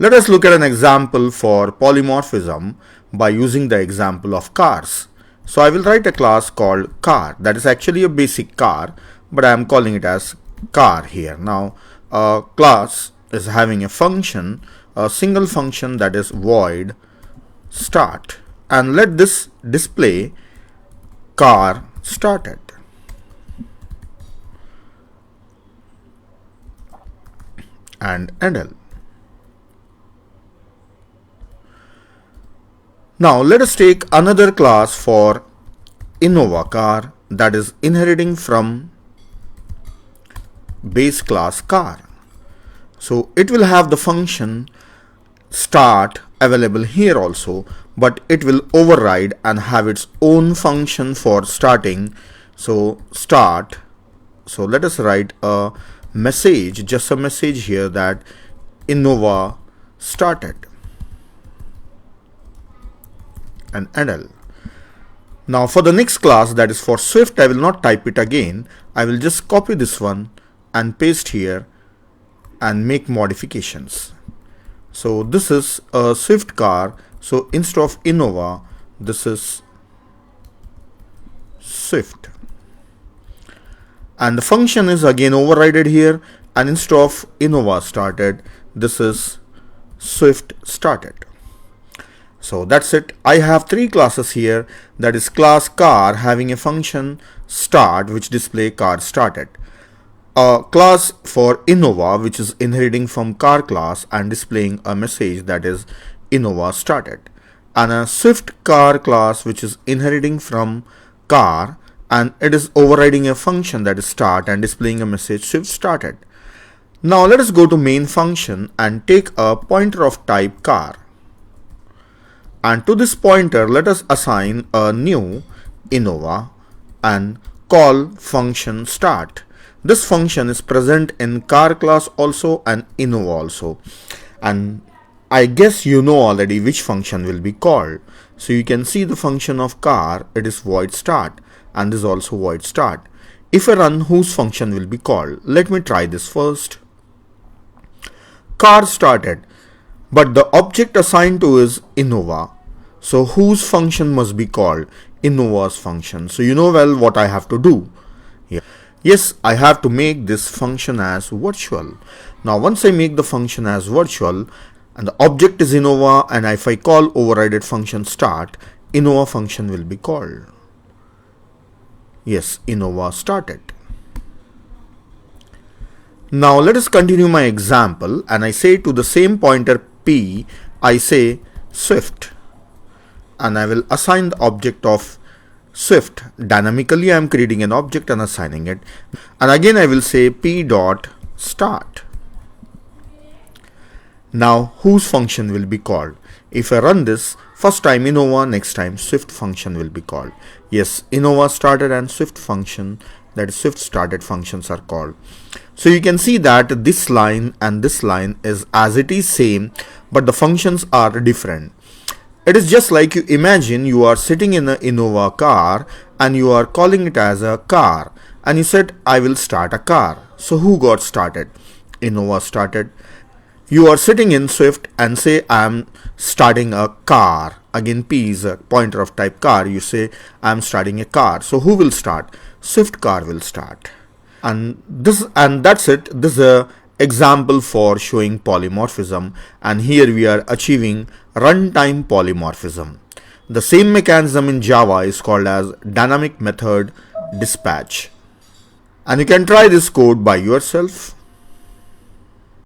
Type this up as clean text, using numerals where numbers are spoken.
Let us look at an example for polymorphism by using the example of cars. So I will write a class called car that is actually a basic car, but I am calling it as car here. Now a class is having a function, a single function, that is void start, and let this display car started. And endl. Now let us take another class for Innova car that is inheriting from base class car. So it will have the function start available here also, but it will override and have its own function for starting. So start. So let us write a message, just a message here, that Innova started, and endl. Now for the next class, that is for Swift, I will not type it again. I will just copy this one and paste here and make modifications. So this is a Swift car. So instead of Innova, this is Swift. And the function is again overridden here, and instead of Innova started, this is Swift started. So that's it. I have three classes here, that is class car having a function start which display car started, a class for Innova which is inheriting from car class and displaying a message that is Innova started, and a Swift car class which is inheriting from car and it is overriding a function that is start and displaying a message Swift started. Now let us go to main function and take a pointer of type car, and to this pointer let us assign a new Innova and call function start. This function is present in car class also and Innova also, and I guess you know already which function will be called. So you can see the function of car, it is void start, and this is also void start. If I run, whose function will be called? Let me try this first. Car started, but the object assigned to is Innova. So whose function must be called? Innova's function. So you know well what I have to do here. Yes, I have to make this function as virtual. Now once I make the function as virtual and the object is Innova, and if I call overridden function start, Innova function will be called. Yes, Innova started. Now let us continue my example, and I say to the same pointer P, I say Swift, and I will assign the object of Swift. Dynamically I am creating an object and assigning it, and again I will say P dot start. Now whose function will be called? If I run this, first time Innova, next time Swift function will be called. Yes, Innova started and Swift function, that is Swift started functions are called. So you can see that this line and this line is as it is same, but the functions are different. It is just like you imagine you are sitting in an Innova car and you are calling it as a car, and you said I will start a car. So who got started? Innova started. You are sitting in Swift and say I am starting a car. Again P is a pointer of type car. You say I am starting a car. So who will start? Swift car will start. And that's it. This is a example for showing polymorphism, and here we are achieving runtime polymorphism. The same mechanism in Java is called as dynamic method dispatch, and you can try this code by yourself.